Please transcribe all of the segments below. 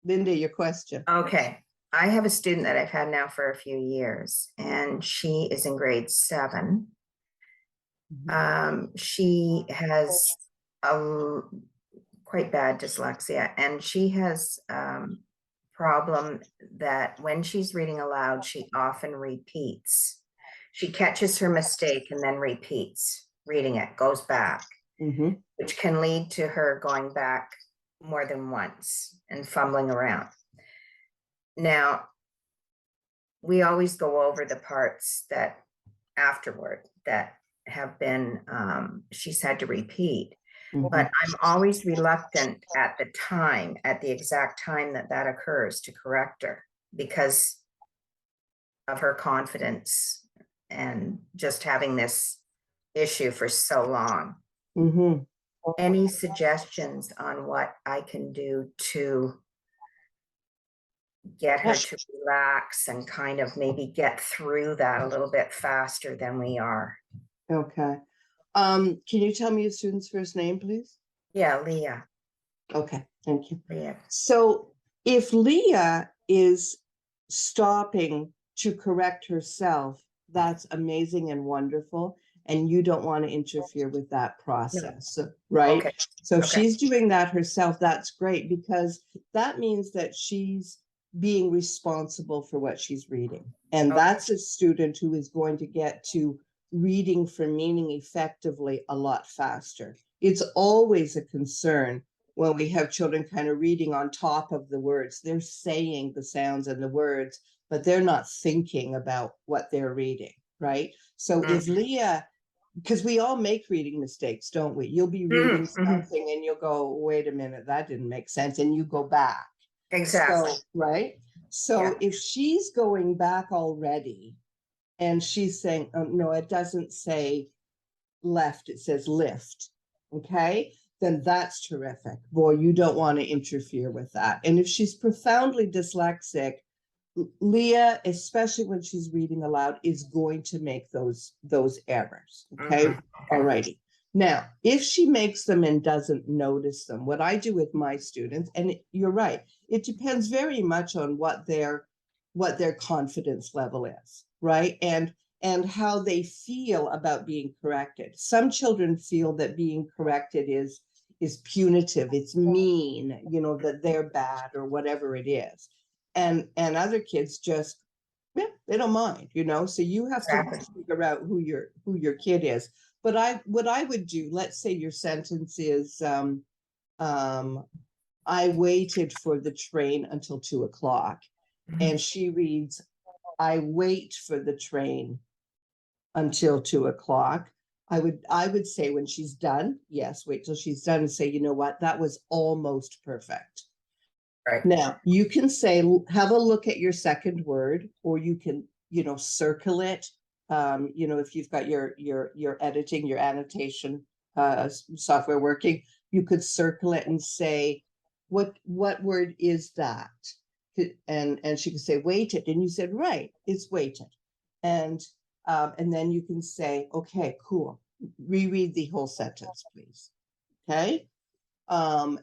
Linda, your question. Okay. I have a student that I've had now for a few years, and she is in grade 7. She has a quite bad dyslexia, and she has problem that when she's reading aloud, she often repeats. She catches her mistake and then repeats reading it, goes back, which can lead to her going back more than once and fumbling around. Now, we always go over the parts that afterward that have been, she's had to repeat. But I'm always reluctant at the exact time that occurs, to correct her because of her confidence and just having this issue for so long. Any suggestions on what I can do to get her to relax and kind of maybe get through that a little bit faster than we are? Okay. Can you tell me your student's first name, please? Yeah, Leah. Okay, thank you. Leah. So if Leah is stopping to correct herself, that's amazing and wonderful. And you don't want to interfere with that process, right? Okay. So if she's doing that herself, that's great, because that means that she's being responsible for what she's reading. And that's a student who is going to get to reading for meaning effectively a lot faster. It's always a concern when we have children kind of reading on top of the words. They're saying the sounds and the words, but they're not thinking about what they're reading, right? So if Leah, because we all make reading mistakes, don't we? You'll be reading something and you'll go, wait a minute, that didn't make sense. And you go back. Exactly. So, right? So if she's going back already and she's saying, oh, no, it doesn't say left, it says lift. Okay, then that's terrific. Boy, you don't want to interfere with that. And if she's profoundly dyslexic, Leah, especially when she's reading aloud, is going to make those errors. Okay, all righty. Now, if she makes them and doesn't notice them, what I do with my students, and you're right, it depends very much on what their confidence level is, right? And how they feel about being corrected. Some children feel that being corrected is punitive, it's mean, you know, that they're bad or whatever it is. And other kids just, they don't mind, you know. So you have to figure out who your kid is. But what I would do, let's say your sentence is, I waited for the train until 2:00, and she reads, I wait for the train until 2:00. I would say when she's done, yes, wait till she's done and say, you know what, that was almost perfect. Right. Now you can say, have a look at your second word, or you can, you know, circle it. You know, if you've got your editing, your annotation software working, you could circle it and say, what word is that? And she could say waited, and you said, right, it's waited. And then you can say, okay, cool, reread the whole sentence, please. Okay.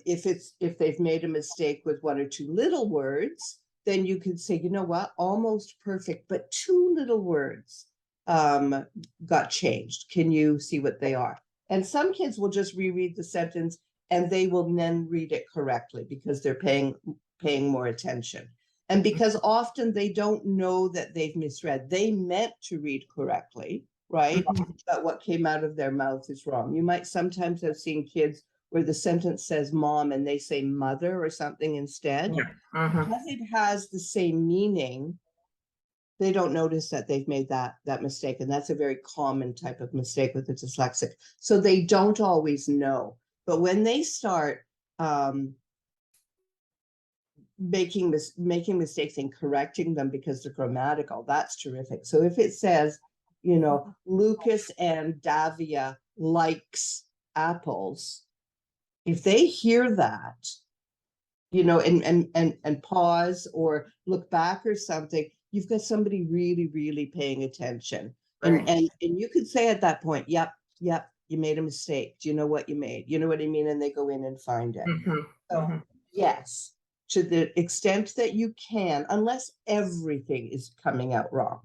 If they've made a mistake with one or two little words, then you can say, you know what, almost perfect, but two little words got changed. Can you see what they are? And some kids will just reread the sentence and they will then read it correctly because they're paying more attention. And because often they don't know that they've misread. They meant to read correctly, right? But what came out of their mouth is wrong. You might sometimes have seen kids where the sentence says mom and they say mother or something instead. Because it has the same meaning, they don't notice that they've made that mistake. And that's a very common type of mistake with the dyslexic. So they don't always know. But when they start making mistakes and correcting them because they're grammatical, that's terrific. So if it says, you know, Lucas and Davia likes apples, if they hear that, you know, and pause or look back or something, you've got somebody really, really paying attention. And you could say at that point, yep, you made a mistake. Do you know what you made? You know what I mean? And they go in and find it. So, yes, to the extent that you can, unless everything is coming out wrong.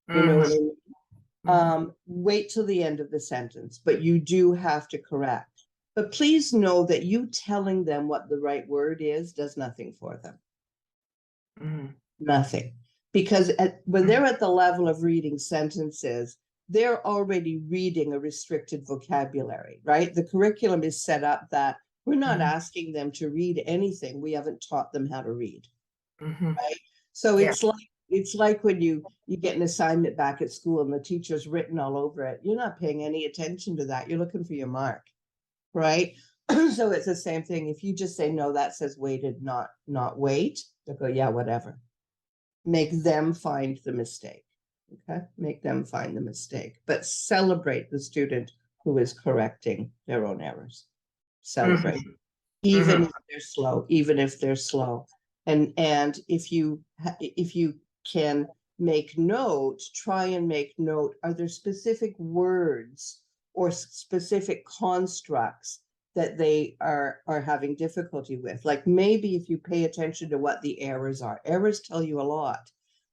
You know what I mean? Wait till the end of the sentence, but you do have to correct. But please know that you telling them what the right word is does nothing for them. Nothing. Because when they're at the level of reading sentences, they're already reading a restricted vocabulary, right? The curriculum is set up that we're not asking them to read anything. We haven't taught them how to read, right? So it's like when you get an assignment back at school and the teacher's written all over it. You're not paying any attention to that. You're looking for your mark, right? So it's the same thing. If you just say, no, that says weighted, not wait, they'll go, yeah, whatever. Make them find the mistake. Okay, make them find the mistake, but celebrate the student who is correcting their own errors. Celebrate, even if they're slow, even if they're slow. And if you can make note, try and make note, are there specific words or specific constructs that they are having difficulty with? Like maybe if you pay attention to what the errors are, errors tell you a lot.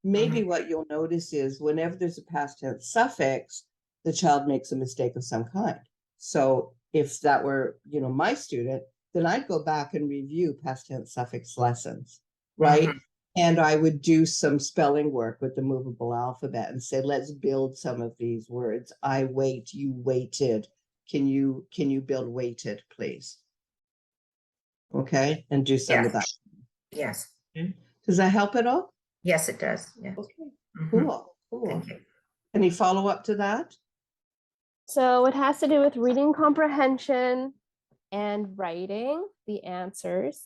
Maybe what you'll notice is whenever there's a past tense suffix, the child makes a mistake of some kind. So if that were, my student, then I'd go back and review past tense suffix lessons, right? And I would do some spelling work with the movable alphabet and say, let's build some of these words. I wait, you waited. Can you build weighted, please? Okay, and do some of that. Yes. Does that help at all? Yes, it does. Yeah. Okay, cool. Thank you. Any follow-up to that? So it has to do with reading comprehension and writing the answers.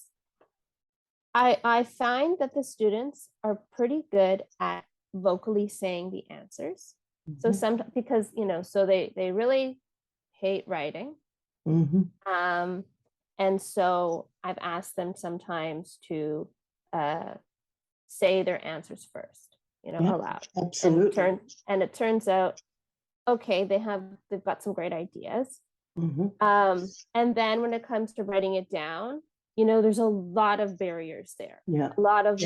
I find that the students are pretty good at vocally saying the answers. So sometimes, because, so they really hate writing. And so I've asked them sometimes to say their answers first, aloud. Absolutely. And it turns out, okay, they've got some great ideas. And then when it comes to writing it down, there's a lot of barriers there. Yeah. A lot of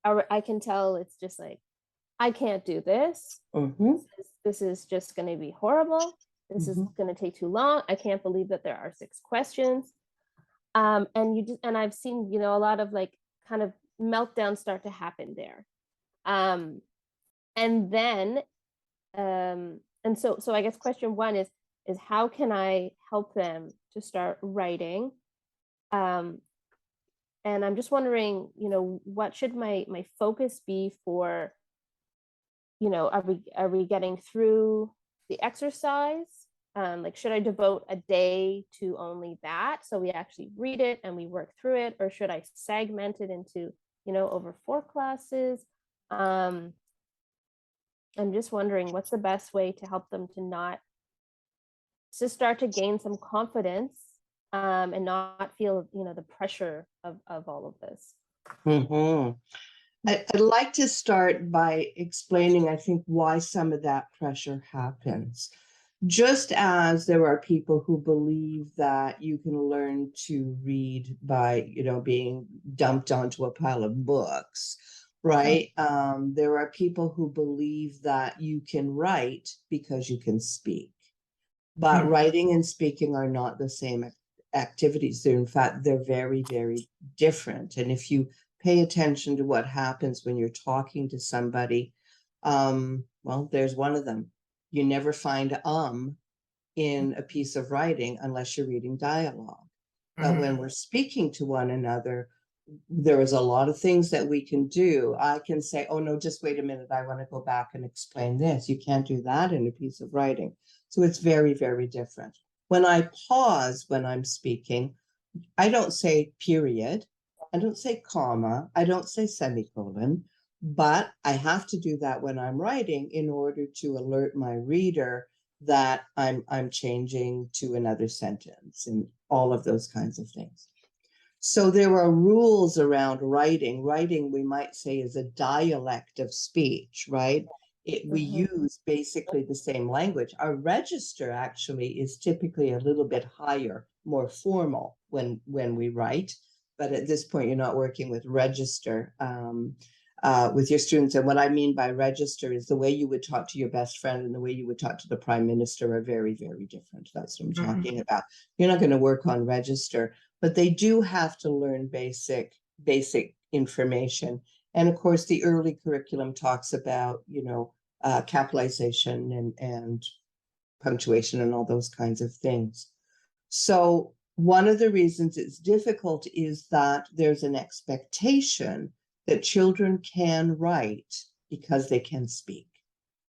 I can tell it's just like, I can't do this. This is just going to be horrible. This is going to take too long. I can't believe that there are 6 questions. And I've seen, a lot of kind of meltdowns start to happen there. And then, and so I guess question 1 is how can I help them to start writing? And I'm just wondering, what should my focus be for, are we getting through the exercise? Should I devote a day to only that? So we actually read it and we work through it, or should I segment it into, over 4 classes? I'm just wondering what's the best way to help them to start to gain some confidence and not feel, the pressure of all of this. I'd like to start by explaining, I think, why some of that pressure happens. Just as there are people who believe that you can learn to read by, being dumped onto a pile of books, right? There are people who believe that you can write because you can speak. But writing and speaking are not the same activities. In fact, they're very, very different. And if you pay attention to what happens when you're talking to somebody, well, there's one of them. You never find in a piece of writing unless you're reading dialogue. But when we're speaking to one another, there is a lot of things that we can do. I can say, oh no, just wait a minute. I want to go back and explain this. You can't do that in a piece of writing. So it's very, very different. When I pause when I'm speaking, I don't say period. I don't say comma. I don't say semicolon, but I have to do that when I'm writing in order to alert my reader that I'm changing to another sentence and all of those kinds of things. So there are rules around writing. Writing, we might say, is a dialect of speech, right? We use basically the same language. Our register actually is typically a little bit higher, more formal when we write. but at this point, you're not working with register with your students. And what I mean by register is the way you would talk to your best friend and the way you would talk to the prime minister are very, very different. That's what I'm talking about. You're not going to work on register, but they do have to learn basic information. And of course, the early curriculum talks about, capitalization and punctuation and all those kinds of things. So one of the reasons it's difficult is that there's an expectation that children can write because they can speak,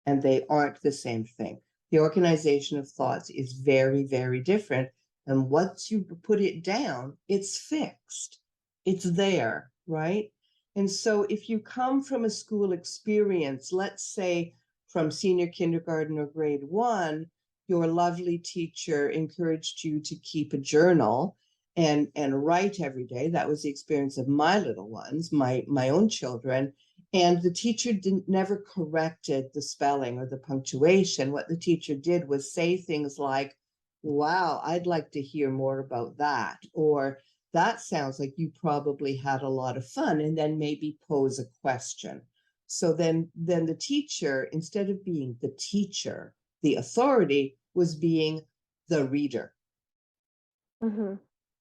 and they aren't the same thing. The organization of thoughts is very, very different. And once you put it down, it's fixed. It's there, right? And so if you come from a school experience, let's say from senior kindergarten or grade 1, your lovely teacher encouraged you to keep a journal and write every day. That was the experience of my little ones, my own children. And the teacher never corrected the spelling or the punctuation. What the teacher did was say things like, wow, I'd like to hear more about that. Or that sounds like you probably had a lot of fun, and then maybe pose a question. So then the teacher, instead of being the teacher, the authority, was being the reader.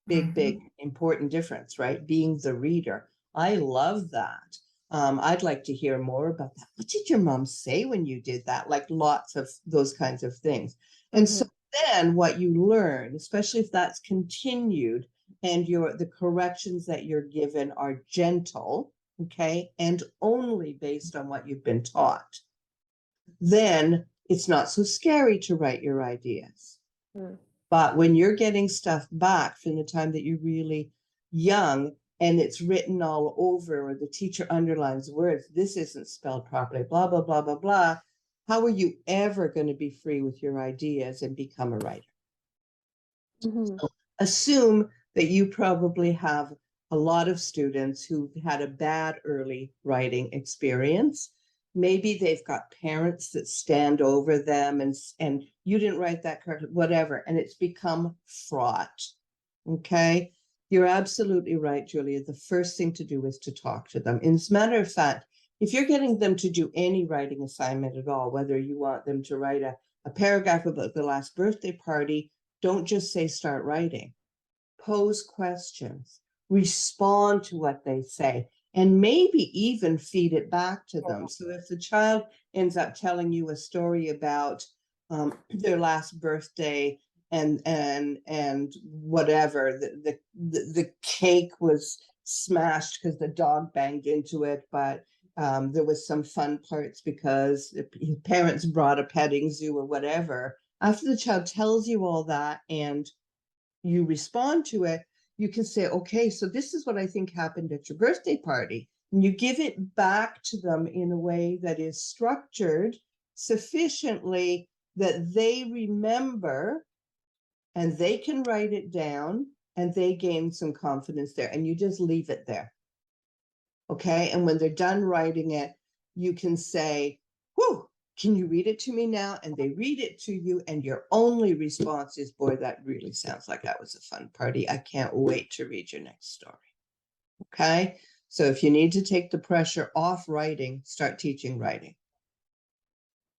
Big, important difference, right? Being the reader. I love that. I'd like to hear more about that. What did your mom say when you did that? Like lots of those kinds of things. And so then what you learn, especially if that's continued and the corrections that you're given are gentle, okay, and only based on what you've been taught, then it's not so scary to write your ideas. But when you're getting stuff back from the time that you're really young and it's written all over, or the teacher underlines words, this isn't spelled properly, blah, blah, blah, blah, blah, how are you ever going to be free with your ideas and become a writer? So assume that you probably have a lot of students who've had a bad early writing experience. Maybe they've got parents that stand over them and you didn't write that correctly, whatever, and it's become fraught, okay? You're absolutely right, Julia. The first thing to do is to talk to them. And as a matter of fact, if you're getting them to do any writing assignment at all, whether you want them to write a paragraph about the last birthday party, don't just say start writing. Pose questions, respond to what they say, and maybe even feed it back to them. So if the child ends up telling you a story about their last birthday and whatever, the cake was smashed because the dog banged into it, but there was some fun parts because his parents brought a petting zoo or whatever. After the child tells you all that and you respond to it, you can say, okay, so this is what I think happened at your birthday party. And you give it back to them in a way that is structured sufficiently that they remember and they can write it down and they gain some confidence there. And you just leave it there. Okay. And when they're done writing it, you can say, whew, can you read it to me now? And they read it to you, and your only response is, boy, that really sounds like that was a fun party. I can't wait to read your next story. Okay. So if you need to take the pressure off writing, start teaching writing.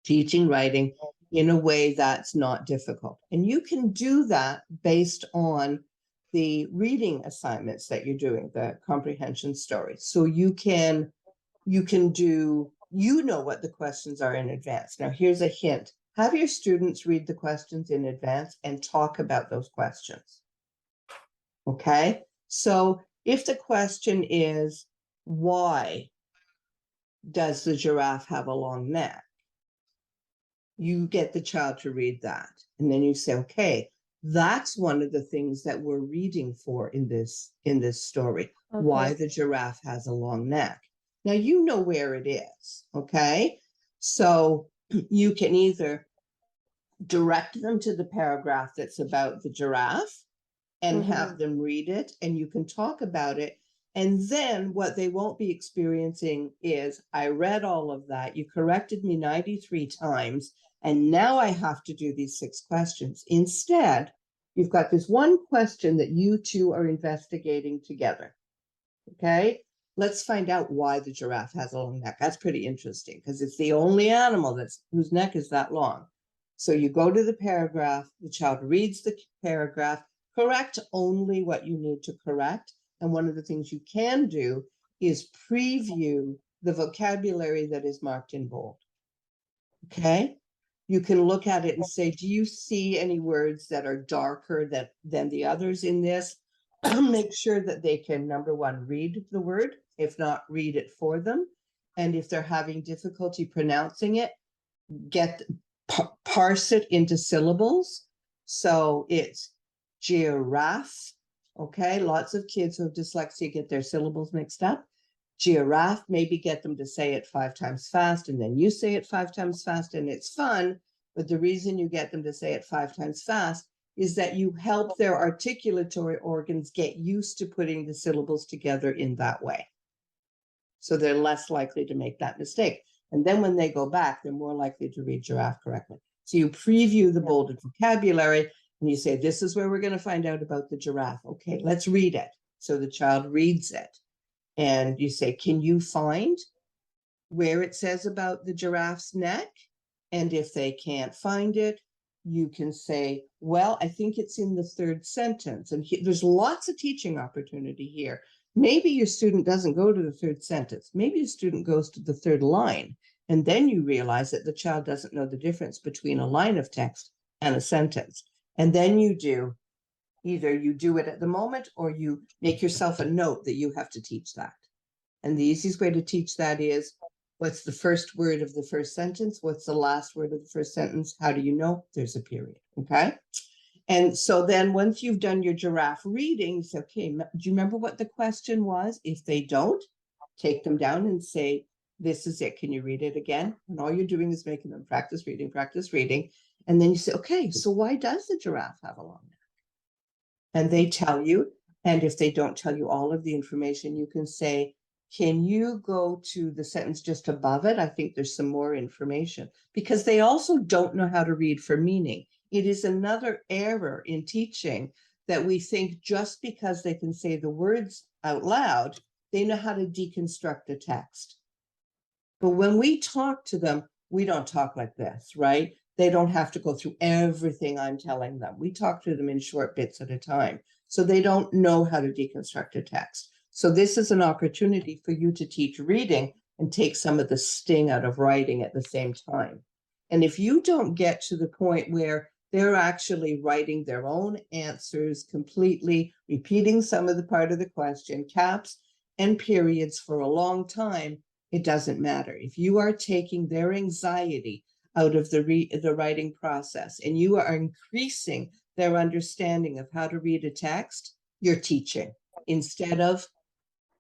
Teaching writing in a way that's not difficult. And you can do that based on the reading assignments that you're doing, the comprehension stories. So you can do, what the questions are in advance. Now, here's a hint. Have your students read the questions in advance and talk about those questions. Okay? So if the question is, why does the giraffe have a long neck? You get the child to read that. And then you say, okay, that's one of the things that we're reading for in this story, why the giraffe has a long neck. Now, you know where it is, okay? So you can either direct them to the paragraph that's about the giraffe and have them read it, and you can talk about it. And then what they won't be experiencing is, I read all of that, you corrected me 93 times, and now I have to do these 6 questions. Instead, You've got this one question that you two are investigating together. Okay, let's find out why the giraffe has a long neck. That's pretty interesting because it's the only animal whose neck is that long. So you go to the paragraph, the child reads the paragraph, correct only what you need to correct. And one of the things you can do is preview the vocabulary that is marked in bold. Okay, you can look at it and say, do you see any words that are darker than the others in this? Make sure that they can, number one, read the word, if not read it for them. And if they're having difficulty pronouncing it, parse it into syllables. So it's giraffe. Okay, lots of kids who have dyslexia get their syllables mixed up. Giraffe, maybe get them to say it 5 times fast, and then you say it 5 times fast, and it's fun. But the reason you get them to say it 5 times fast is that you help their articulatory organs get used to putting the syllables together in that way. So they're less likely to make that mistake. And then when they go back, they're more likely to read giraffe correctly. So you preview the bolded vocabulary and you say, this is where we're going to find out about the giraffe. Okay, let's read it. So the child reads it. And you say, can you find where it says about the giraffe's neck? And if they can't find it, you can say, well, I think it's in the 3rd sentence. And there's lots of teaching opportunity here. Maybe your student doesn't go to the 3rd sentence. Maybe your student goes to the 3rd line. And then you realize that the child doesn't know the difference between a line of text and a sentence. And then you do, either you do it at the moment or you make yourself a note that you have to teach that. And the easiest way to teach that is, what's the first word of the first sentence? What's the last word of the first sentence? How do you know? There's a period, okay? And so then once you've done your giraffe reading, you say, okay, do you remember what the question was? If they don't, take them down and say, this is it. Can you read it again? And all you're doing is making them practice reading. And then you say, okay, so why does the giraffe have a long neck? And they tell you. And if they don't tell you all of the information, you can say, can you go to the sentence just above it? I think there's some more information, because they also don't know how to read for meaning. It is another error in teaching that we think just because they can say the words out loud, they know how to deconstruct a text. But when we talk to them, we don't talk like this, right? They don't have to go through everything I'm telling them. We talk to them in short bits at a time. So they don't know how to deconstruct a text. So this is an opportunity for you to teach reading and take some of the sting out of writing at the same time. And if you don't get to the point where they're actually writing their own answers completely, repeating some of the part of the question, caps and periods for a long time, it doesn't matter. If you are taking their anxiety out of the writing process and you are increasing their understanding of how to read a text, you're teaching instead of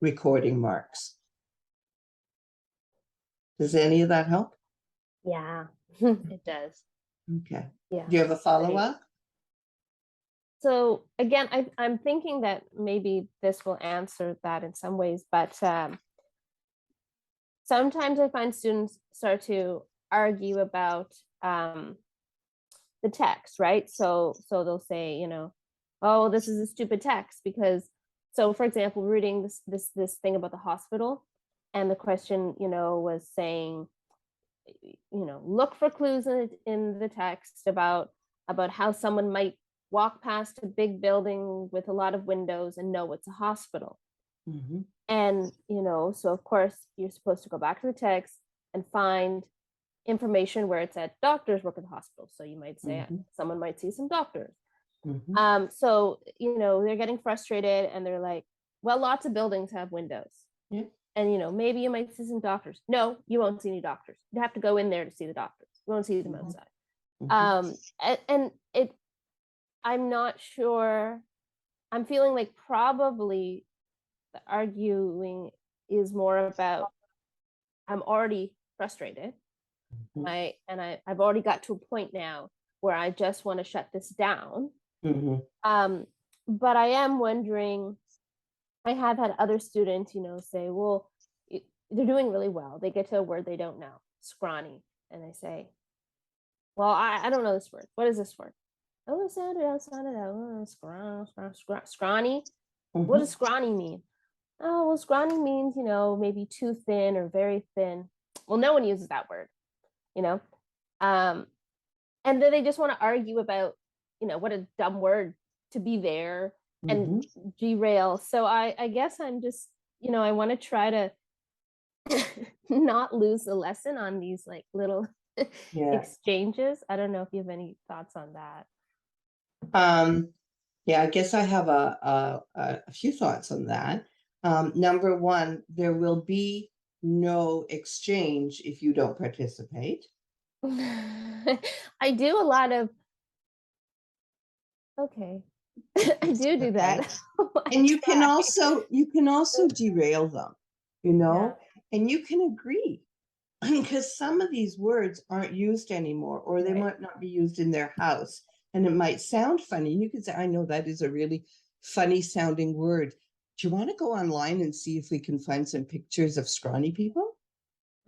recording marks. Does any of that help? Yeah, it does. Okay. Yeah. Do you have a follow-up? So again, I'm thinking that maybe this will answer that in some ways, but sometimes I find students start to argue about the text, right? So they'll say, you know, oh, this is a stupid text because, so for example, reading this thing about the hospital, and the question, you know, was saying, you know, look for clues in the text about how someone might walk past a big building with a lot of windows and know it's a hospital. Mm-hmm. And, you know, so of course you're supposed to go back to the text and find information where it said doctors work at the hospital. So you might say someone might see some doctors. Mm-hmm. So, you know, they're getting frustrated and they're like, well, lots of buildings have windows. Yeah. And, you know, maybe you might see some doctors. No, you won't see any doctors. You have to go in there to see the doctors. You won't see them outside. And I'm not sure. I'm feeling like probably the arguing is more about, I'm already frustrated. I've already got to a point now where I just want to shut this down. But I am wondering, I have had other students, you know, say, well, they're doing really well. They get to a word they don't know, scrawny. And I say, well, I don't know this word. What is this word? Oh, sound it out, sound it out. Scrawny. What does scrawny mean? Oh, well, scrawny means, maybe too thin or very thin. Well, no one uses that word, you know? And then they just want to argue about, what a dumb word to be there and derail. So I guess I'm just, I want to try to not lose the lesson on these like little exchanges. I don't know if you have any thoughts on that. Yeah, I guess I have a few thoughts on that. Number one, there will be no exchange if you don't participate. I do a lot of, okay. I do that. And you can also derail them, and you can agree because some of these words aren't used anymore, or they might not be used in their house. And it might sound funny. You could say, I know that is a really funny sounding word. Do you want to go online and see if we can find some pictures of scrawny people?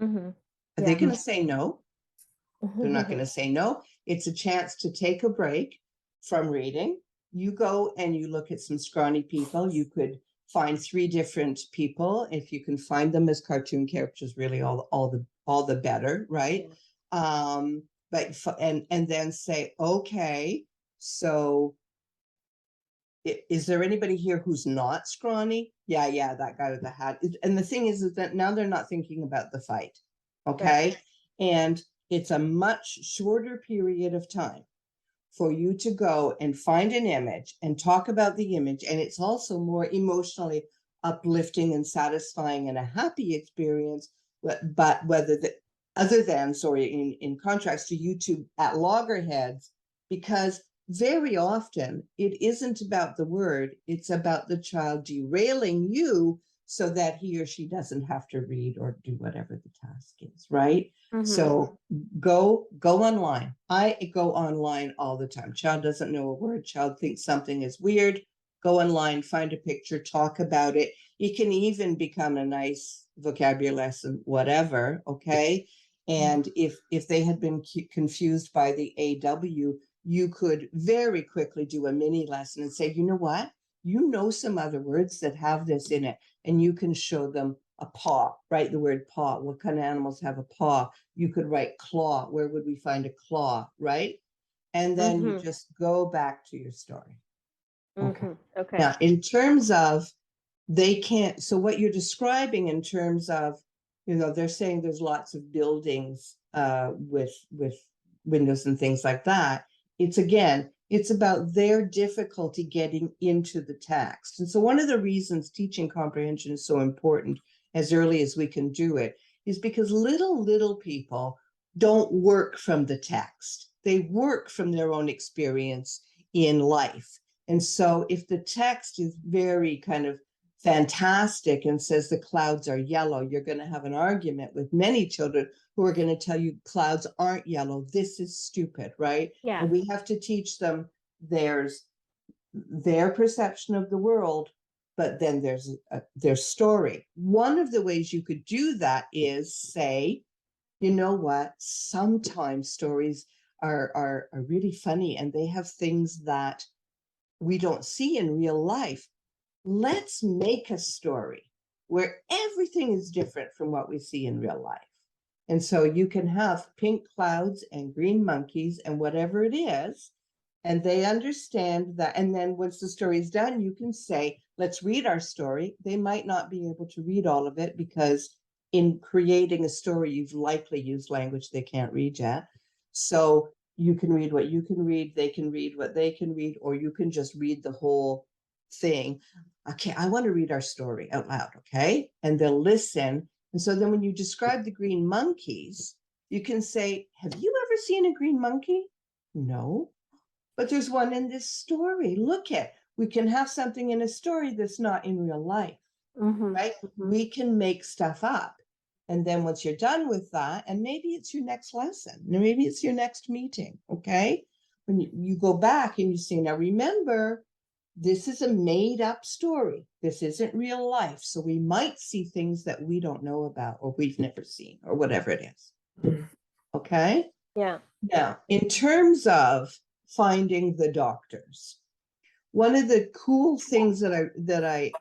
Are they going to say no? They're not going to say no. It's a chance to take a break from reading. You go and you look at some scrawny people. You could find 3 different people. If you can find them as cartoon characters, really all the better, right? And then say, okay, so is there anybody here who's not scrawny? Yeah, that guy with the hat. And the thing is that now they're not thinking about the fight, okay? Right. And it's a much shorter period of time for you to go and find an image and talk about the image. And it's also more emotionally uplifting and satisfying and a happy experience. But in contrast to YouTube at loggerheads, because very often it isn't about the word, it's about the child derailing you so that he or she doesn't have to read or do whatever the task is, right? So go online. I go online all the time. Child doesn't know a word, child thinks something is weird, go online, find a picture, talk about it. It can even become a nice vocabulary lesson, whatever, okay? And if they had been confused by the AW, you could very quickly do a mini lesson and say, you know what? You know some other words that have this in it, and you can show them a paw, write the word paw. What kind of animals have a paw? You could write claw. Where would we find a claw, right? And then you just go back to your story. Okay. Now, in terms of they can't, so what you're describing in terms of, they're saying there's lots of buildings with windows and things like that. It's about their difficulty getting into the text. And so one of the reasons teaching comprehension is so important as early as we can do it is because little people don't work from the text. They work from their own experience in life. And so if the text is very kind of fantastic and says the clouds are yellow, you're going to have an argument with many children who are going to tell you clouds aren't yellow. This is stupid, right? Yeah. And we have to teach them there's their perception of the world, but then there's their story. One of the ways you could do that is say, you know what, sometimes stories are really funny and they have things that we don't see in real life. Let's make a story where everything is different from what we see in real life. And so you can have pink clouds and green monkeys and whatever it is, and they understand that. And then once the story is done, you can say, let's read our story. They might not be able to read all of it because in creating a story, you've likely used language they can't read yet. So you can read what you can read, they can read what they can read, or you can just read the whole thing. Okay, I want to read our story out loud, okay? And they'll listen. And so then when you describe the green monkeys, you can say, have you ever seen a green monkey? No, but there's one in this story. Look at, we can have something in a story that's not in real life, right? We can make stuff up. And then once you're done with that, and maybe it's your next lesson, maybe it's your next meeting, okay? When you go back and you say, now remember, this is a made up story. This isn't real life. So we might see things that we don't know about or we've never seen or whatever it is. Okay? Yeah. Now, in terms of finding the doctors. One of the cool things that I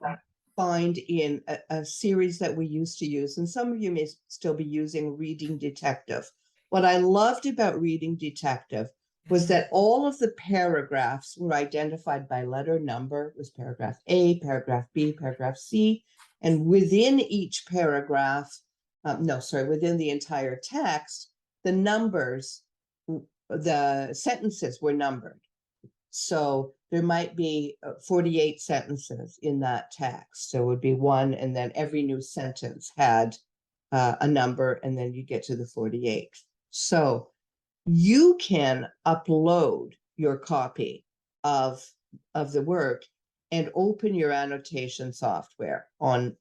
find in a series that we used to use, and some of you may still be using Reading Detective. What I loved about Reading Detective was that all of the paragraphs were identified by letter number. It was paragraph A, paragraph B, paragraph C, and within each paragraph, within the entire text, the numbers, the sentences were numbered. So there might be 48 sentences in that text. So it would be one, and then every new sentence had a number, and then you get to the 48. So you can upload your copy of the work and open your annotation software on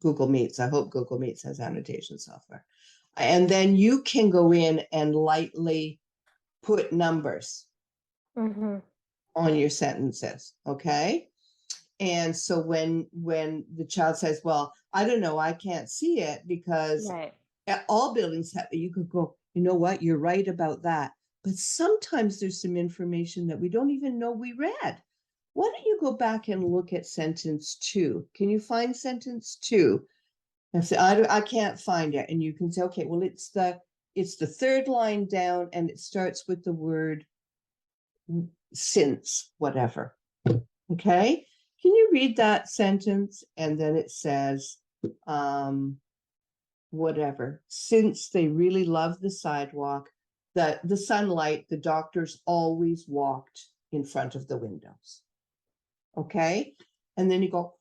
Google Meets. I hope Google Meets has annotation software. And then you can go in and lightly put numbers on your sentences, okay? And so when the child says, well, I don't know, I can't see it because all buildings have, you could go, you know what, you're right about that. But sometimes there's some information that we don't even know we read. Why don't you go back and look at sentence 2? Can you find sentence 2? And say, I can't find it. And you can say, okay, well, it's the third line down, and it starts with the word since whatever. Okay, can you read that sentence? And then it says whatever, since they really love the sidewalk, the sunlight, the doctors always walked in front of the windows. Okay, and then you go,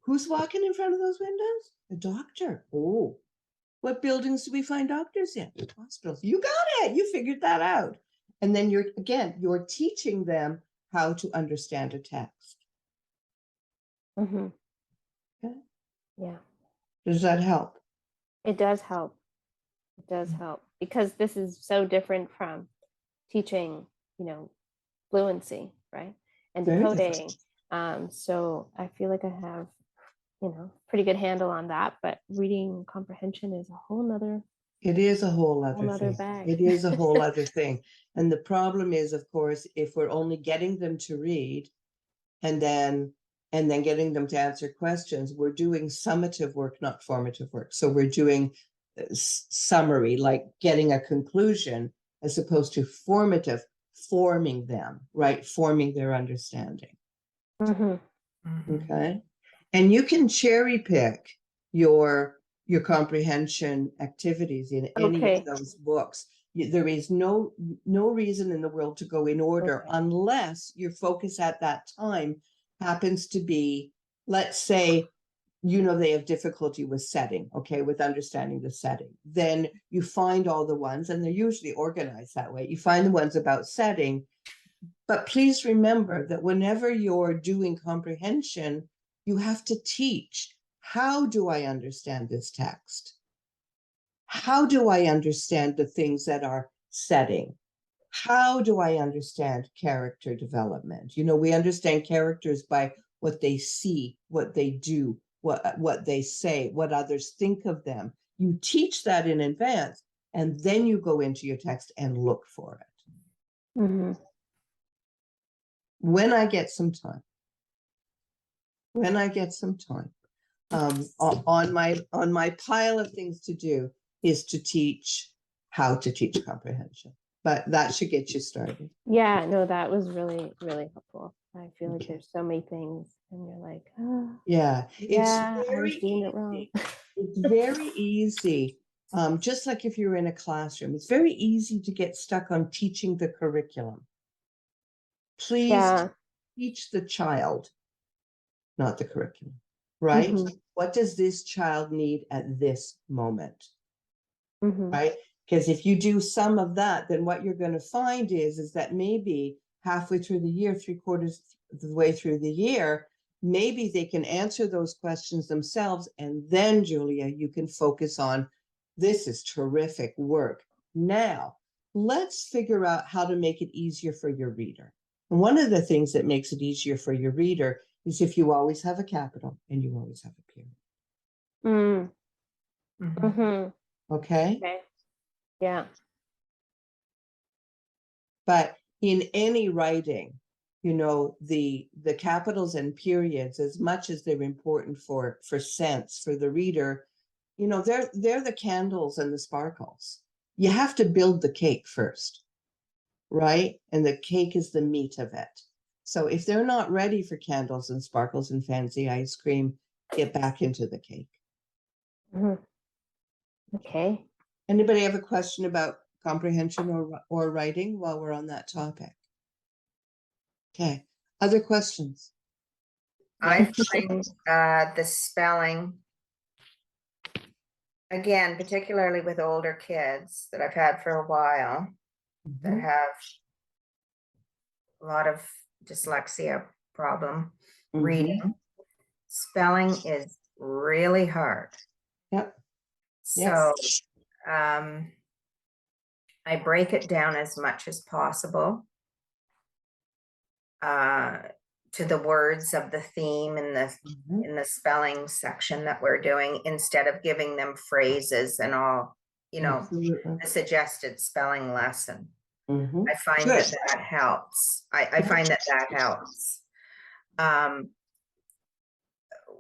who's walking in front of those windows? The doctor. Oh, what buildings do we find doctors in? Hospitals. You got it. You figured that out. And then you're teaching them how to understand a text. Okay. Yeah. Does that help? It does help. It does help, because this is so different from teaching, fluency, right? And decoding. So I feel like I have, pretty good handle on that, but reading comprehension is a whole nother. It is a whole other thing. Bag. It is a whole other thing. And the problem is, of course, if we're only getting them to read and then getting them to answer questions, we're doing summative work, not formative work. So we're doing summary, like getting a conclusion, as opposed to formative, forming them, right? Forming their understanding. Okay. And you can cherry pick your comprehension activities in any of those books. There is no reason in the world to go in order unless your focus at that time happens to be, let's say, they have difficulty with setting, okay, with understanding the setting. Then you find all the ones, and they're usually organized that way. You find the ones about setting, but please remember that whenever you're doing comprehension, you have to teach. How do I understand this text? How do I understand the things that are setting? How do I understand character development? We understand characters by what they see, what they do, what they say, what others think of them. You teach that in advance, and then you go into your text and look for it. When I get some time, on my pile of things to do is to teach how to teach comprehension. But that should get you started. Yeah, no, that was really, really helpful. I feel like there's so many things, and you're like, I was doing it wrong. It's very easy. Just like if you're in a classroom, it's very easy to get stuck on teaching the curriculum. Please teach the child, not the curriculum, right? What does this child need at this moment, right? Because if you do some of that, then what you're going to find is that maybe halfway through the year, 3/4 of the way through the year, maybe they can answer those questions themselves. And then, Julia, you can focus on, this is terrific work. Now, let's figure out how to make it easier for your reader. And one of the things that makes it easier for your reader is if you always have a capital and you always have a period. Okay? Yeah. But in any writing, you know, the capitals and periods, as much as they're important for sense for the reader, you know, they're the candles and the sparkles. You have to build the cake first, right? And the cake is the meat of it. So if they're not ready for candles and sparkles and fancy ice cream, get back into the cake. Okay. Anybody have a question about comprehension or writing while we're on that topic? Okay. Other questions? I find the spelling, again, particularly with older kids that I've had for a while, that Mhm. have a lot of dyslexia problem Mhm. reading, spelling is really hard. Yep. So I break it down as much as possible to the words of the theme in the spelling section that we're doing, instead of giving them phrases and all, you know, Absolutely. a suggested spelling lesson. Mhm. I find Good. that helps. I find that helps.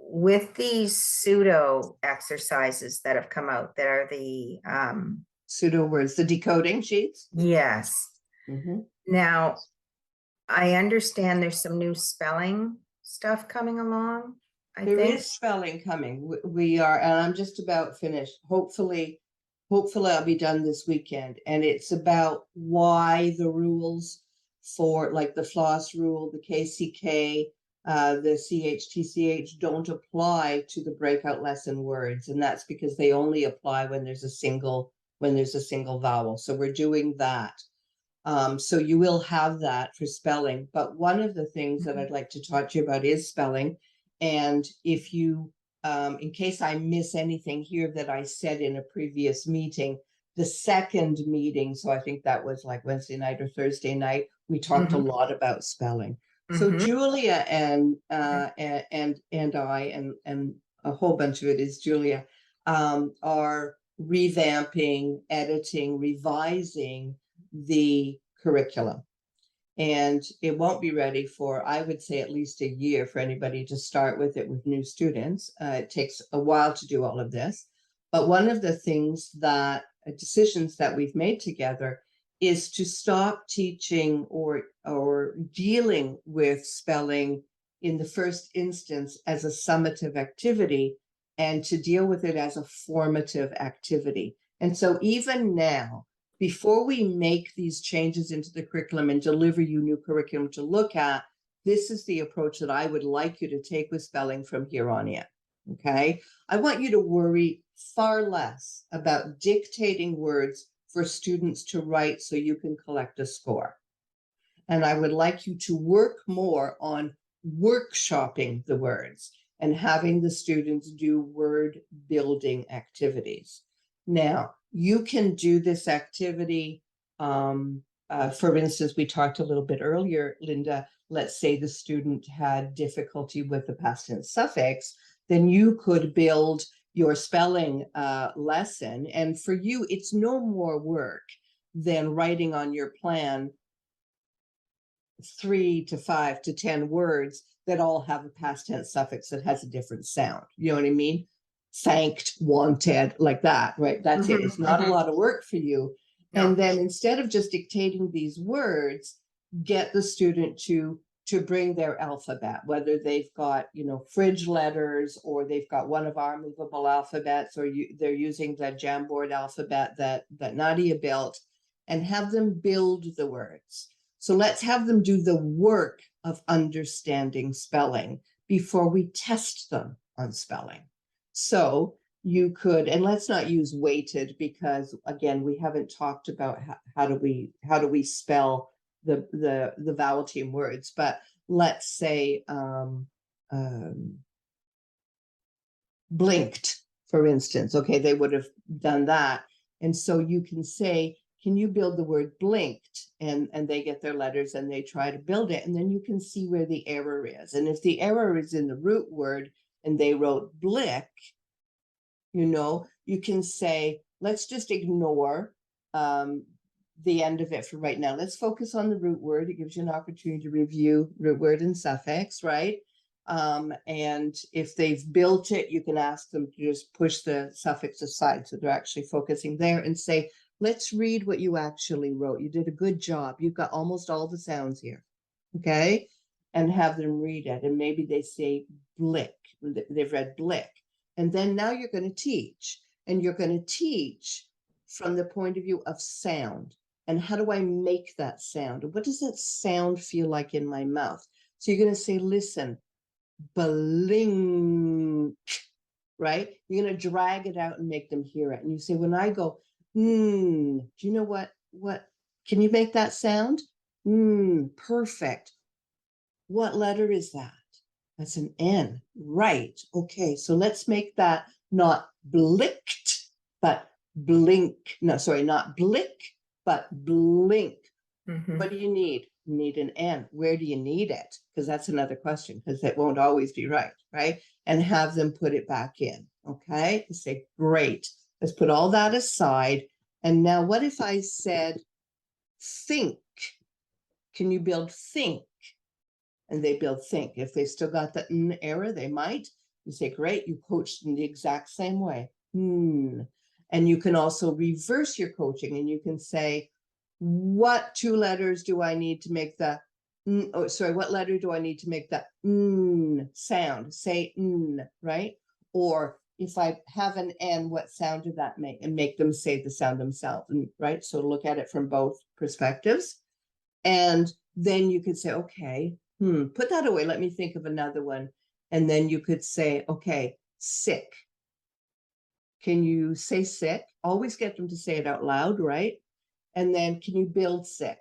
With these pseudo exercises that have come out, that are the Pseudo words, the decoding sheets. yes. Mhm. Now, I understand there's some new spelling stuff coming along. There is spelling coming. We are, and I'm just about finished. Hopefully I'll be done this weekend. And it's about why the rules for, like, the floss rule, the KCK, the CHTCH don't apply to the breakout lesson words. And that's because they only apply when there's a single vowel. So we're doing that. So you will have that for spelling. But one of the things that I'd like to talk to you about is spelling. And if you, in case I miss anything here that I said in a previous meeting, the second meeting, so I think that was like Wednesday night or Thursday night, we talked a lot about spelling. So Julia and I, and a whole bunch of it is Julia, are revamping, editing, revising the curriculum. And it won't be ready for, I would say, at least a year for anybody to start with it with new students. It takes a while to do all of this. But one of the things that decisions that we've made together is to stop teaching or dealing with spelling in the first instance as a summative activity, and to deal with it as a formative activity. And so even now, before we make these changes into the curriculum and deliver you new curriculum to look at, this is the approach that I would like you to take with spelling from here on in. Okay. I want you to worry far less about dictating words for students to write so you can collect a score. And I would like you to work more on workshopping the words and having the students do word building activities. Now, you can do this activity. For instance, we talked a little bit earlier, Linda, let's say the student had difficulty with the past tense suffix, then you could build your spelling lesson. And for you, it's no more work than writing on your plan 3 to 5 to 10 words that all have a past tense suffix that has a different sound. You know what I mean? Thanked, wanted, like that, right? That's it. It's not a lot of work for you. No. And then instead of just dictating these words, get the student to bring their alphabet, whether they've got, you know, fridge letters, or they've got one of our movable alphabets, or they're using the Jamboard alphabet that Nadia built, and have them build the words. So let's have them do the work of understanding spelling before we test them on spelling. So you could, and let's not use weighted, because again, we haven't talked about how do we spell the vowel team words, but let's say blinked, for instance. Okay, they would have done that. And so you can say, can you build the word blinked? And they get their letters and they try to build it. And then you can see where the error is. And if the error is in the root word and they wrote blick, you know, you can say, let's just ignore the end of it for right now. Let's focus on the root word. It gives you an opportunity to review root word and suffix, right? And if they've built it, you can ask them to just push the suffix aside. So they're actually focusing there and say, let's read what you actually wrote. You did a good job. You've got almost all the sounds here. Okay. And have them read it. And maybe they say blick. They've read blick. And then now you're going to teach. And you're going to teach from the point of view of sound. And how do I make that sound? What does that sound feel like in my mouth? So you're going to say, listen, blink, right? You're going to drag it out and make them hear it. And you say, when I go, do you know what, can you make that sound? Perfect. What letter is that? That's an N, right? Okay, so let's make that not blicked, but blink. No, sorry, not blick, but blink. What do you need? You need an N. Where do you need it? Because that's another question, because it won't always be right, right? And have them put it back in, okay? You say, great, let's put all that aside. And now what if I said, think? Can you build think? And they build think. If they still got the N error, they might. You say, great, you coached in the exact same way. And you can also reverse your coaching, and you can say, what two letters do I need to make the, what letter do I need to make the sound? Say right? Or if I have an N, what sound did that make? And make them say the sound themselves, right? So look at it from both perspectives. And then you could say, okay, put that away. Let me think of another one. And then you could say, okay, sick. Can you say sick? Always get them to say it out loud, right? And then can you build sick?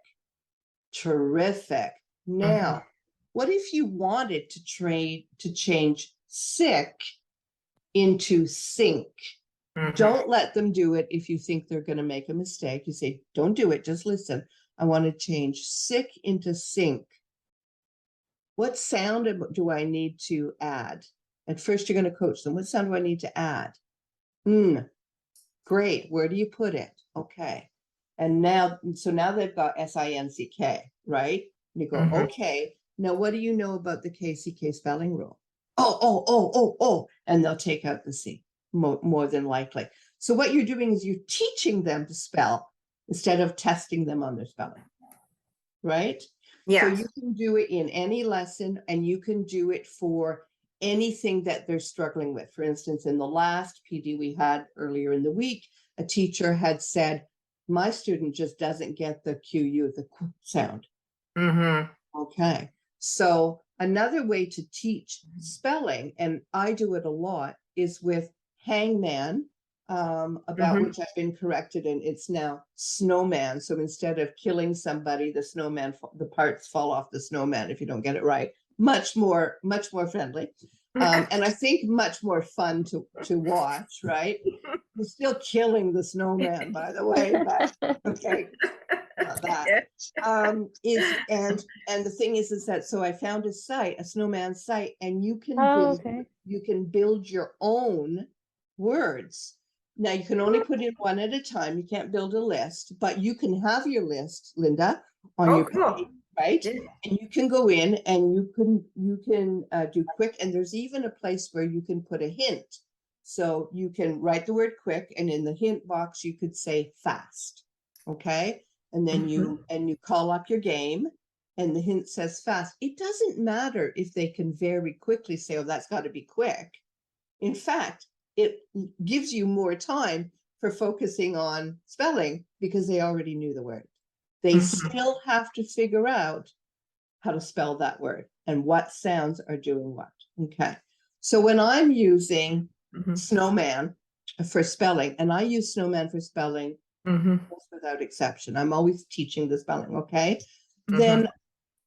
Terrific. Now, what if you wanted to change sick into sink? Don't let them do it if you think they're going to make a mistake. You say, don't do it. Just listen. I want to change sick into sink. What sound do I need to add? At first, you're going to coach them. What sound do I need to add? Great. Where do you put it? Okay. And now, so now they've got S-I-N-C-K, right? And you go, okay, now what do you know about the KCK spelling rule? Oh. And they'll take out the C, more than likely. So what you're doing is you're teaching them to spell instead of testing them on their spelling, right? Yeah. So you can do it in any lesson, and you can do it for anything that they're struggling with. For instance, in the last PD we had earlier in the week, a teacher had said, my student just doesn't get the QU, the Q sound. Okay. So another way to teach spelling, and I do it a lot, is with Hangman, about which I've been corrected, and it's now Snowman. So instead of killing somebody, the snowman, the parts fall off the snowman if you don't get it right. Much more friendly. And I think much more fun to watch, right? We're still killing the snowman, by the way, but okay. Not that. And the thing is that, so I found a site, a Snowman site, and you can build your own words. Now you can only put in one at a time. You can't build a list, but you can have your list, Linda, on your page, right? And you can go in and you can do quick, and there's even a place where you can put a hint. So you can write the word quick, and in the hint box you could say fast. Okay. And then you call up your game, and the hint says fast. It doesn't matter if they can very quickly say, oh, that's got to be quick. In fact, it gives you more time for focusing on spelling because they already knew the word. They still have to figure out how to spell that word and what sounds are doing what. Okay. So when I'm using Snowman for spelling, and I use Snowman for spelling without exception, I'm always teaching the spelling, okay? Then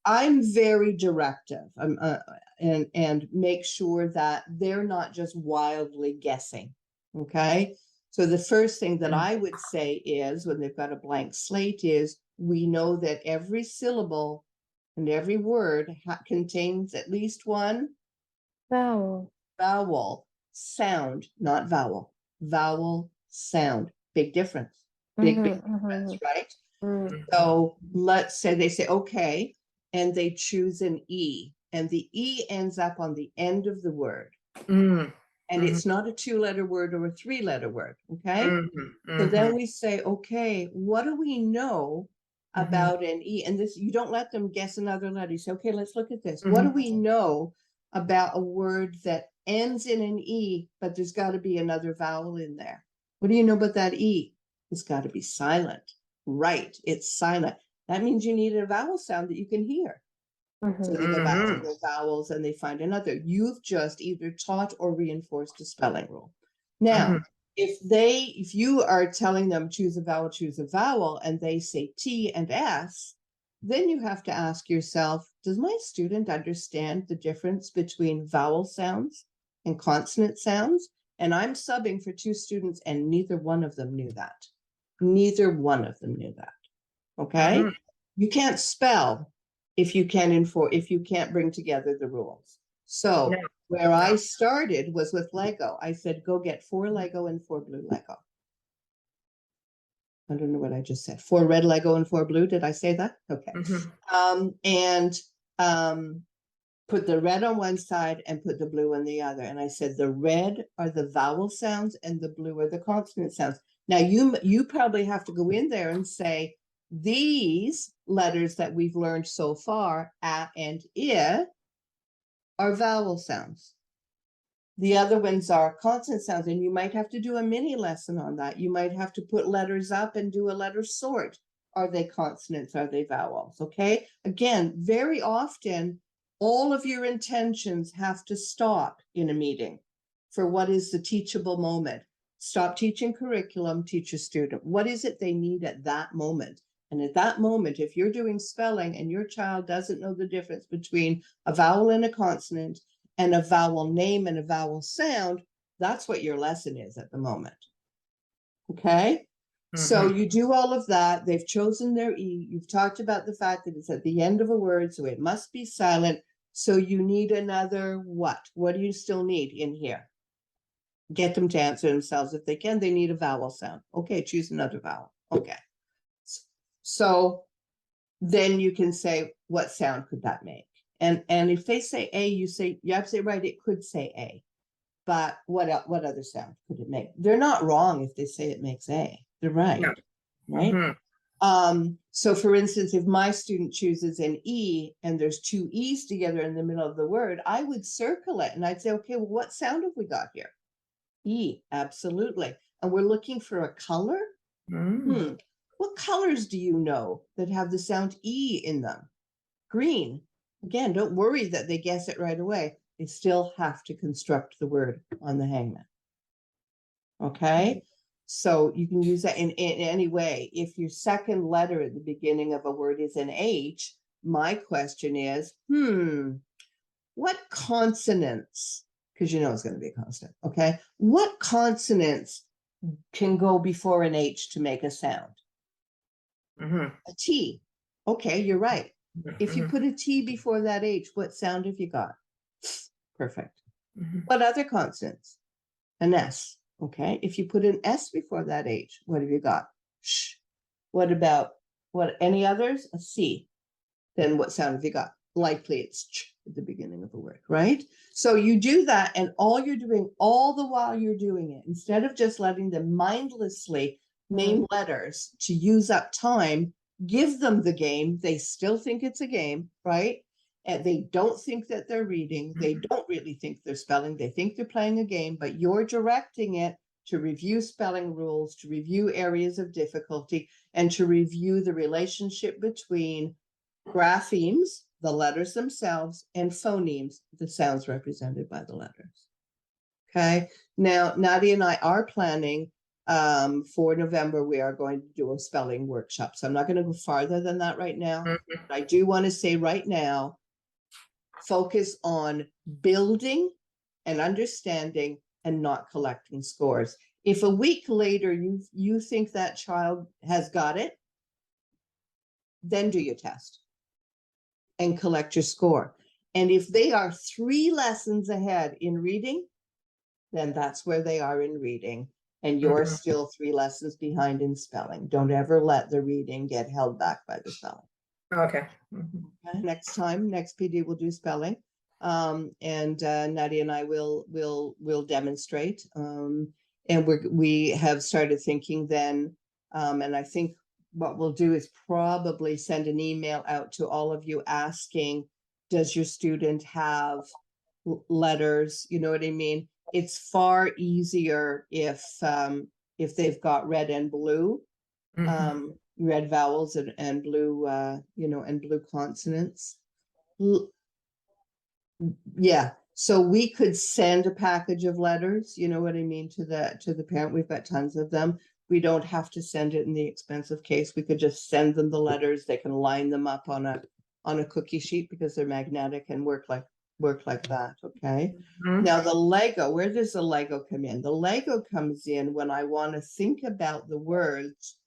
I'm very directive, and make sure that they're not just wildly guessing, okay? So the first thing that I would say is, when they've got a blank slate, is we know that every syllable and every word contains at least one vowel sound, not vowel sound. Big difference. Big difference, right? So let's say they say, okay, and they choose an E, and the E ends up on the end of the word. Mm, And it's not a 2-letter word or a 3-letter word, okay? mhm, So then mhm, we say, okay, what do we know about an E? And this, you don't let them guess another letter. You say, okay, let's look at this. What do we know about a word that ends in an E, but there's got to be another vowel in there? What do you know about that E? It's got to be silent. Right, it's silent. That means you need a vowel sound that you can hear. So they go back to their vowels and they find another. You've just either taught or reinforced a spelling rule. Now, if you are telling them choose a vowel, and they say T and S, then you have to ask yourself, does my student understand the difference between vowel sounds and consonant sounds? And I'm subbing for 2 students and neither one of them knew that. Neither one of them knew that. Okay? You can't spell if you can't bring together the rules. So No, where I started was with Lego. I said, go get 4 Lego and 4 blue Lego. I don't know what I just said. 4 red Lego and 4 blue. Did I say that? Okay. Put the red on one side and put the blue on the other. And I said, the red are the vowel sounds and the blue are the consonant sounds. Now you probably have to go in there and say, these letters that we've learned so far, a and I, are vowel sounds. The other ones are consonant sounds, and you might have to do a mini lesson on that. You might have to put letters up and do a letter sort. Are they consonants? Are they vowels? Okay. Again, very often, all of your intentions have to stop in a meeting for what is the teachable moment. Stop teaching curriculum, teach a student. What is it they need at that moment? And at that moment, if you're doing spelling and your child doesn't know the difference between a vowel and a consonant and a vowel name and a vowel sound, that's what your lesson is at the moment. Okay? So you do all of that. They've chosen their E. You've talked about the fact that it's at the end of a word, so it must be silent. So you need another what? What do you still need in here? Get them to answer themselves if they can. They need a vowel sound. Okay, choose another vowel. Okay. So then you can say, what sound could that make? And if they say A, you have to say, right, it could say A. But what other sound could it make? They're not wrong if they say it makes A. They're right. No. Right? So for instance, if my student chooses an E and there's 2 E's together in the middle of the word, I would circle it and I'd say, okay, well, what sound have we got here? E, absolutely. And we're looking for a color. What colors do you know that have the sound E in them? Green. Again, don't worry that they guess it right away. They still have to construct the word on the Hangman. Okay? So you can use that in any way. If your second letter at the beginning of a word is an H, my question is, what consonants, because you know it's going to be a consonant, okay? What consonants can go before an H to make a sound? A T. Okay, you're right. If you put a T before that H, what sound have you got? Perfect. What other consonants? An S. Okay. If you put an S before that H, what have you got? Sh. What about any others? A C. Then what sound have you got? Likely it's ch at the beginning of a word, right? So you do that, and all you're doing, all the while you're doing it, instead of just letting them mindlessly name letters to use up time, give them the game. They still think it's a game, right? And they don't think that they're reading. They don't really think they're spelling. They think they're playing a game, but you're directing it to review spelling rules, to review areas of difficulty, and to review the relationship between graphemes, the letters themselves, and phonemes, the sounds represented by the letters. Okay. Now, Nadia and I are planning for November, we are going to do a spelling workshop. So I'm not going to go farther than that right now. But I do want to say right now, focus on building and understanding and not collecting scores. If a week later you think that child has got it, then do your test and collect your score. And if they are 3 lessons ahead in reading, then that's where they are in reading. and you're Mhm. still 3 lessons behind in spelling. Don't ever let the reading get held back by the spelling. Okay. Mhm. Okay, next time, next PD we'll do spelling. And Nadia and I will demonstrate. And we have started thinking then, and I think what we'll do is probably send an email out to all of you asking, does your student have letters? You know what I mean? It's far easier if they've got red and blue, Mhm. red vowels and blue, and blue consonants. Yeah, so we could send a package of letters, you know what I mean, to the parent. We've got tons of them. We don't have to send it in the expensive case. We could just send them the letters. They can line them up on a cookie sheet because they're magnetic and work like that. Okay. Mhm. Now the Lego, where does the Lego come in? The Lego comes in when I want to think about the words,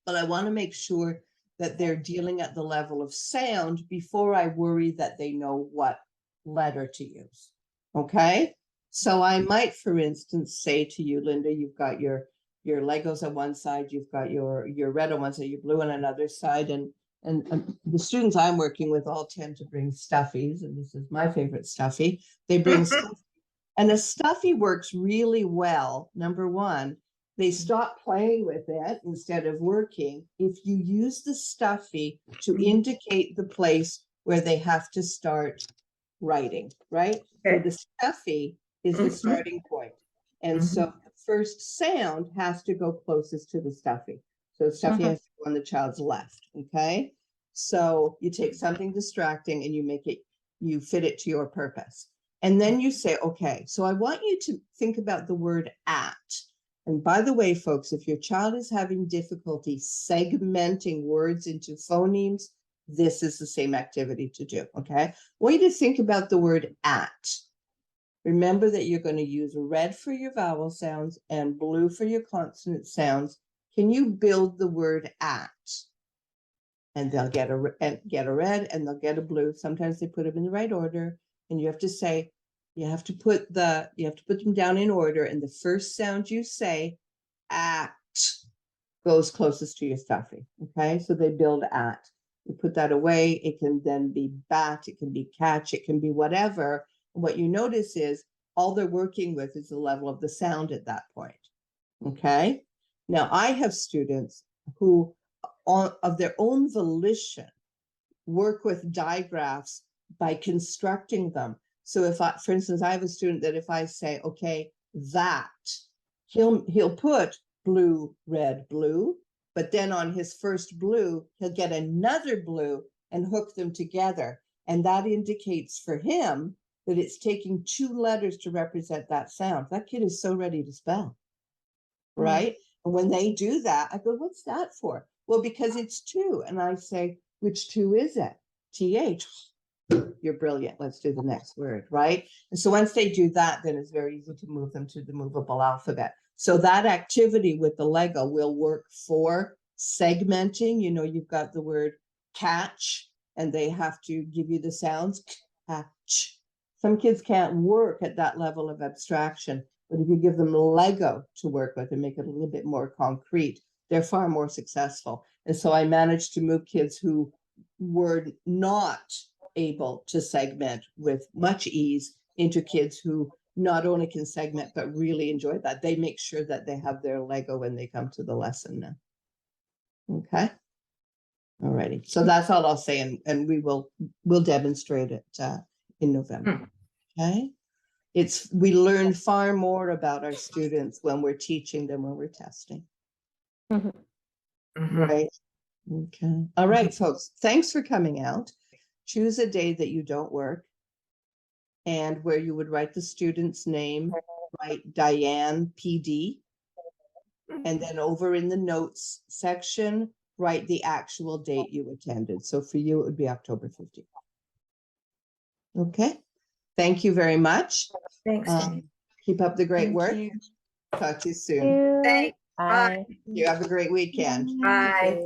but I want to make sure that they're dealing at the level of sound before I worry that they know what letter to use. Okay. So I might, for instance, say to you, Linda, you've got your Legos on one side, you've got your red on one side, your blue on another side, and the students I'm working with all tend to bring stuffies, and this is my favorite stuffy. They bring stuff, and a stuffy works really well. Number one, they stop playing with it instead of working if you use the stuffy to indicate the place where they have to start writing, right? So Okay. the stuffy is the Mhm. starting point. And so the first sound has to go closest to the stuffy. So the stuffy has to go on the child's left, okay? So you take something distracting and you fit it to your purpose. And then you say, okay, so I want you to think about the word at. And by the way, folks, if your child is having difficulty segmenting words into phonemes, this is the same activity to do, okay? I want you to think about the word at. Remember that you're going to use red for your vowel sounds and blue for your consonant sounds. Can you build the word at? And they'll get a red and they'll get a blue. Sometimes they put them in the right order, and you have to say, you have to put them down in order, and the first sound you say, at, goes closest to your stuffy. Okay, so they build at. You put that away. It can then be bat, it can be catch, it can be whatever. And what you notice is all they're working with is the level of the sound at that point. Okay, now I have students who, of their own volition, work with digraphs by constructing them. So if for instance, I have a student that if I say, okay, that, he'll put blue, red, blue, but then on his first blue, he'll get another blue and hook them together. And that indicates for him that it's taking 2 letters to represent that sound. That kid is so ready to spell, right? And when they do that, I go, what's that for? Well, because it's 2. And I say, which 2 is it? TH. You're brilliant. Let's do the next word, right? And so once they do that, then it's very easy to move them to the movable alphabet. So that activity with the Lego will work for segmenting. You know, you've got the word catch, and they have to give you the sounds. Catch. Some kids can't work at that level of abstraction, but if you give them Lego to work with and make it a little bit more concrete, they're far more successful. And so I managed to move kids who were not able to segment with much ease into kids who not only can segment, but really enjoy that. They make sure that they have their Lego when they come to the lesson now. Okay. All righty. So that's all I'll say. And we'll demonstrate it in November. Okay. We learn far more about our students when we're teaching than when we're testing. Right. Okay. All right, folks. Thanks for coming out. Choose a day that you don't work and where you would write the student's name, write Diane PD, and then over in the notes section, write the actual date you attended. So for you, it would be October 15th. Okay. Thank you very much. Thanks. Keep up the great Thank work. you. Talk to you soon. Thanks. Bye. You have a great weekend. Bye.